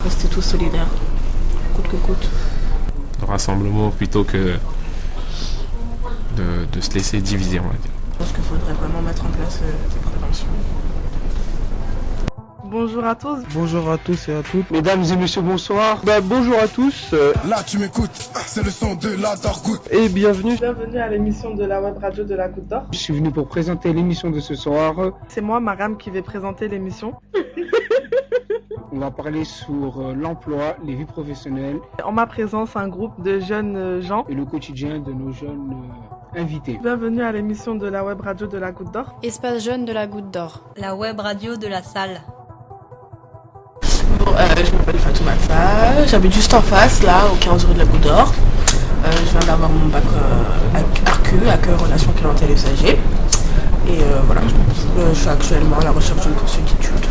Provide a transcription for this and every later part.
rester tous solidaires, coûte que coûte. Le rassemblement plutôt que de se laisser diviser, on va dire. Je pense qu'il faudrait vraiment mettre en place des préventions. Bonjour à tous. Bonjour à tous et à toutes. Mesdames et messieurs, bonsoir. Bonjour à tous. Là tu m'écoutes, c'est le son de la Dargout. Et bienvenue. Bienvenue à l'émission de la web radio de la Goutte d'Or. Je suis venu pour présenter l'émission de ce soir. C'est moi, Maram, qui vais présenter l'émission. On va parler sur l'emploi, les vies professionnelles. En ma présence, un groupe de jeunes gens. Et le quotidien de nos jeunes invités. Bienvenue à l'émission de la web radio de la Goutte d'Or. Espace jeune de la Goutte d'Or. La web radio de la salle. Bon, je m'appelle Fatoumata, j'habite juste en face, là, au 15 rue de la Goutte d'Or. Je viens d'avoir mon bac ARCU, accueil, relations clientèle et usagers. Et voilà, je suis actuellement à la recherche d'une poursuite d'études.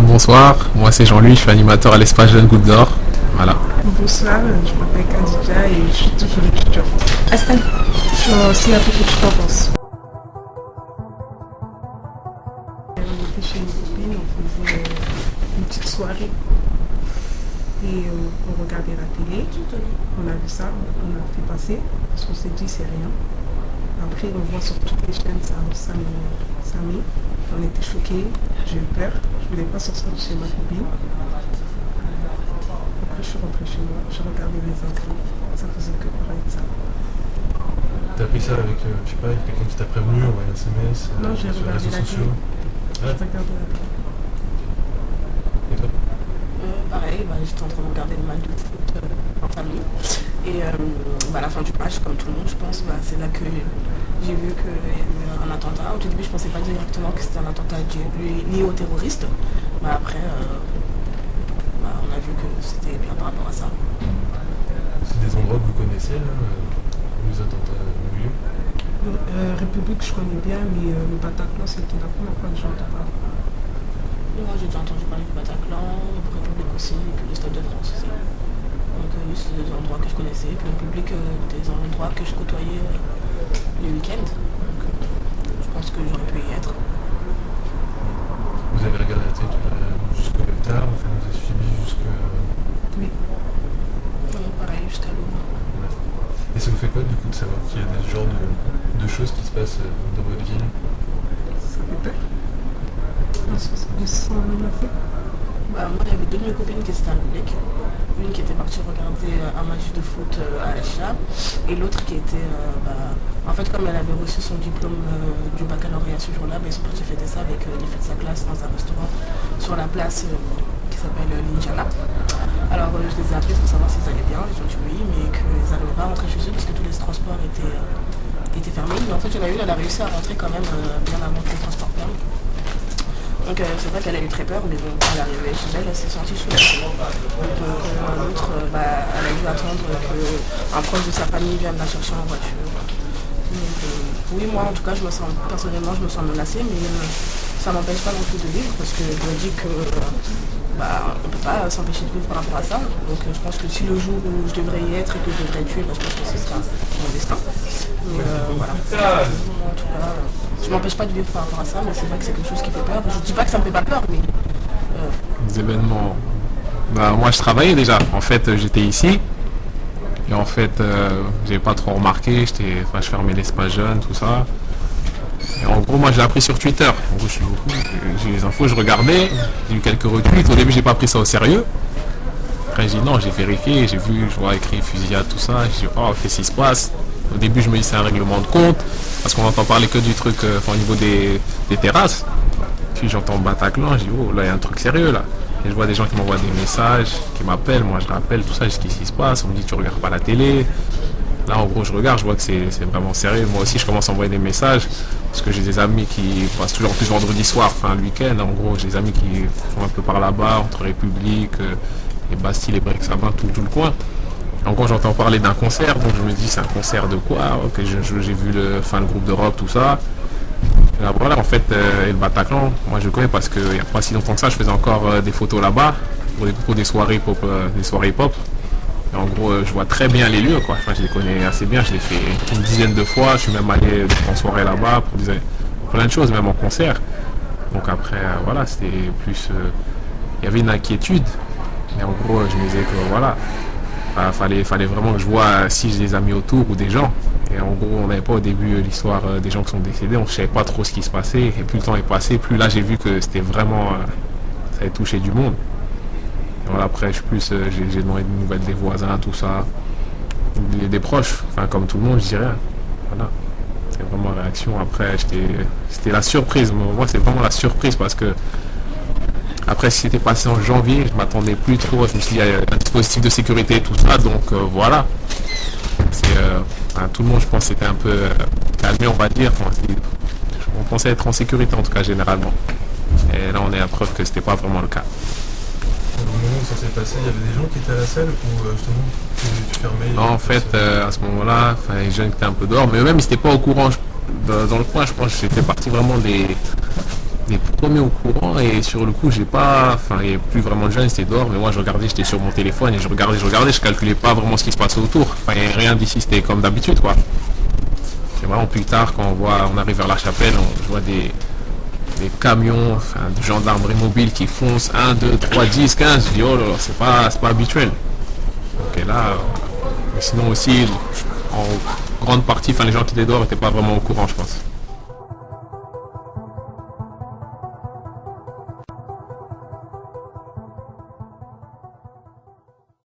Bonsoir, moi c'est Jean-Louis, je suis animateur à l'Espace Jeune Goutte d'Or. Voilà. Bonsoir, je m'appelle Khadija et je suis toujours étudiante. Astan, je suis aussi un peu petite enfance. On était chez une copine, on faisait une petite soirée et on regardait la télé, on a vu ça, on a fait passer parce qu'on s'est dit c'est rien. Après on voit sur toutes les chaînes ça met. On était choqués, j'ai eu peur, je voulais pas sortir de chez ma copine. Après je suis rentrée chez moi, j'ai regardé les infos, ça faisait que parler de ça. T'as pris ça avec, je sais pas, quelqu'un qui t'a prévenu, ou un SMS, non, j'ai sur les regardé réseaux la sociaux? J'ai regardé la télé. Et toi? pareil, j'étais en train de regarder le match de foot en famille. Et à la fin du match, comme tout le monde, je pense, c'est là que j'ai vu qu'il y a eu un attentat. Au tout début, je pensais pas directement que c'était un attentat lié aux terroristes. Mais après, on a vu que c'était bien par rapport à ça. C'est des endroits que vous connaissez, là, où les attentats ont eu lieu? République, je connais bien, mais le Bataclan, c'était la première fois que j'entends parler. Moi, j'ai déjà entendu parler du Bataclan, République aussi, et puis le Stade de France aussi. Donc, oui, c'est des endroits que je connaissais, puis République, des endroits que je côtoyais les week-ends. Donc, je pense que j'aurais pu y être. Vous avez regardé la télé jusqu'au tard, enfin, vous avez suivi jusque... Oui. Pareil, jusqu'à l'aube. Et ça vous fait quoi, du coup, de savoir qu'il y a des genres de choses qui se passent dans votre ville? Ça fait peur. De sang la fait. Moi, il y avait deux de mes copines qui étaient à République. Une qui était partie regarder un match de foot à la Chia, et l'autre qui était... en fait, comme elle avait reçu son diplôme du baccalauréat ce jour-là, ils sont partis fêter ça avec les filles de sa classe dans un restaurant sur la place qui s'appelle l'Indiana. Alors, je les ai appelés pour savoir s'ils allaient bien. Ils ont dit oui, mais qu'ils n'arrivaient pas à rentrer chez eux parce que tous les transports étaient fermés. Mais en fait, il y en a une, elle a réussi à rentrer quand même bien avant que les transports ferment. Donc c'est vrai qu'elle a eu très peur, mais bon, quand elle est arrivée chez elle, elle s'est sentie soulagée. Donc l'autre, elle a dû attendre qu'un proche de sa famille vienne la chercher en voiture. Donc, oui, moi en tout cas, personnellement, je me sens menacée, mais ça m'empêche pas non plus de vivre, parce que je me dis que on ne peut pas s'empêcher de vivre par rapport à ça. Donc je pense que si le jour où je devrais y être et que je devrais tuer, je pense que ce sera mon destin. Mais voilà. En tout cas, je m'empêche pas de vivre par rapport à ça, mais c'est vrai que c'est quelque chose qui fait peur. Je dis pas que ça me fait pas peur, mais... Les événements... moi je travaillais déjà, en fait j'étais ici. Et en fait, j'avais pas trop remarqué, je fermais l'espace jeune, tout ça. Et en gros, moi, je l'ai appris sur Twitter. En gros, j'ai les infos, je regardais, j'ai eu quelques retweets. Au début, j'ai pas pris ça au sérieux. Après, j'ai dit non, j'ai vérifié, j'ai vu, je vois écrit fusillade, tout ça. J'ai dit, oh, qu'est-ce qui se passe? Au début, je me dis, c'est un règlement de compte, parce qu'on entend parler que du truc au niveau des terrasses. Puis j'entends Bataclan, je dis, oh, là, il y a un truc sérieux, là. Et je vois des gens qui m'envoient des messages, qui m'appellent, moi, je rappelle, tout ça, je dis, qu'est-ce qui se passe? On me dit, tu regardes pas la télé. Là, en gros, je regarde, je vois que c'est vraiment sérieux. Moi aussi, je commence à envoyer des messages parce que j'ai des amis qui passent toujours plus vendredi soir, enfin le week-end. En gros, j'ai des amis qui sont un peu par là-bas, entre République, et Bastille, et Brexaben, tout le coin. En gros, j'entends parler d'un concert, donc je me dis, c'est un concert de quoi? Ok, j'ai vu le groupe de rock, tout ça. Et là, voilà, en fait, et le Bataclan, moi je connais parce qu'il n'y a pas si longtemps que ça, je faisais encore des photos là-bas pour des soirées pop. Et en gros, je vois très bien les lieux, quoi. Enfin, je les connais assez bien, je l'ai fait une dizaine de fois. Je suis même allé en soirée là-bas pour plein de choses, même en concert. Donc après, voilà, c'était plus... Il y avait une inquiétude. Mais en gros, je me disais que voilà, fallait vraiment que je vois si j'ai des amis autour ou des gens. Et en gros, on n'avait pas au début l'histoire des gens qui sont décédés, on ne savait pas trop ce qui se passait. Et plus le temps est passé, plus là j'ai vu que c'était vraiment, ça avait touché du monde. Et voilà, après, j'ai demandé des nouvelles des voisins, tout ça, des proches, enfin comme tout le monde, je dirais. Voilà. C'est vraiment la réaction. Après, c'était la surprise. Moi, c'est vraiment la surprise parce que après, si c'était passé en janvier, je m'attendais plus trop. Je me suis dit, il y a un dispositif de sécurité et tout ça, donc voilà. Tout le monde, je pense, c'était un peu calmé, on va dire. On pensait être en sécurité, en tout cas, généralement. Et là, on est à preuve que c'était pas vraiment le cas. Au moment où ça s'est passé, il y avait des gens qui étaient à la salle ou justement tu fermais? Non, en fait, à ce moment-là, les jeunes étaient un peu dehors, mais eux-mêmes, ils n'étaient pas au courant. Dans le coin, je pense que j'étais parti vraiment des premiers au courant, et sur le coup, il n'y avait plus vraiment de jeunes, ils étaient dehors, mais moi, je regardais, j'étais sur mon téléphone, et je regardais, je calculais pas vraiment ce qui se passait autour. Enfin, il n'y avait rien d'ici, c'était comme d'habitude, quoi. Et vraiment, plus tard, quand on arrive vers la chapelle, je vois des camions, de gendarmerie mobile qui foncent 1, 2, 3, 10, 15. Je dis, oh là là, c'est pas habituel. Donc et là, sinon aussi, en grande partie, les gens qui étaient dehors n'étaient pas vraiment au courant, je pense.